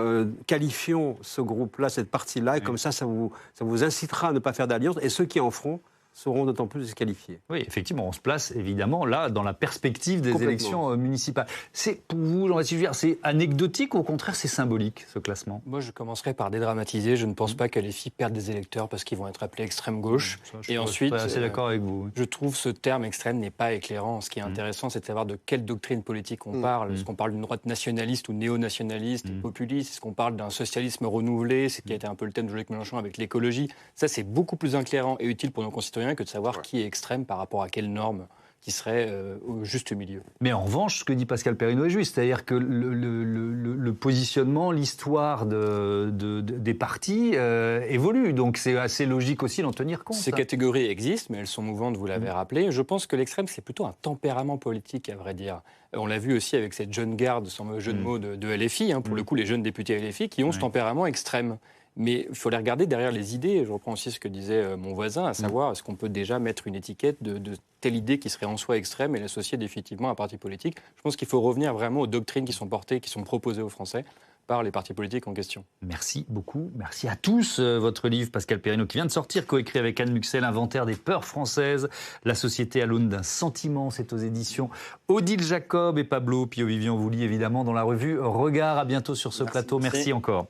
qualifions ce groupe-là, cette partie-là, et comme ça vous incitera à ne pas faire d'alliance. Et ceux qui en feront seront d'autant plus disqualifiés. Oui, effectivement, on se place évidemment là dans la perspective des élections municipales. C'est pour vous, Jean-Baptiste Giguère, c'est anecdotique ou au contraire c'est symbolique ce classement? Moi je commencerai par dédramatiser. Je ne pense pas que les filles perdent des électeurs parce qu'ils vont être appelés extrême gauche. Et ensuite, je suis assez d'accord avec vous. Je trouve ce terme extrême n'est pas éclairant. Ce qui est intéressant, c'est de savoir de quelle doctrine politique on parle. Est-ce qu'on parle d'une droite nationaliste ou néo-nationaliste, populiste? Est-ce qu'on parle d'un socialisme renouvelé, ce qui a été un peu le thème de Jean-Luc Mélenchon avec l'écologie? Ça, c'est beaucoup plus éclairant et utile pour nos concitoyens que de savoir qui est extrême par rapport à quelle norme qui serait au juste milieu. Mais en revanche, ce que dit Pascal Perrineau est juste, c'est-à-dire que le positionnement, l'histoire des partis évolue, donc c'est assez logique aussi d'en tenir compte. Ces catégories existent, mais elles sont mouvantes, vous l'avez rappelé. Je pense que l'extrême, c'est plutôt un tempérament politique, à vrai dire. On l'a vu aussi avec cette jeune garde, sans mauvais jeu de mots, de LFI, pour le coup, les jeunes députés LFI, qui ont ce tempérament extrême. Mais il faut les regarder derrière les idées. Je reprends aussi ce que disait mon voisin, à savoir, est-ce qu'on peut déjà mettre une étiquette de telle idée qui serait en soi extrême et l'associer définitivement à un parti politique? Je pense qu'il faut revenir vraiment aux doctrines qui sont portées, qui sont proposées aux Français par les partis politiques en question. Merci beaucoup. Merci à tous. Votre livre, Pascal Perrineau, qui vient de sortir, coécrit avec Anne Muxel, Inventaire des peurs françaises, la société à l'aune d'un sentiment. C'est aux éditions Odile Jacob et Pablo Piovivien. On vous lit évidemment dans la revue Regard. À bientôt sur ce plateau. Merci encore.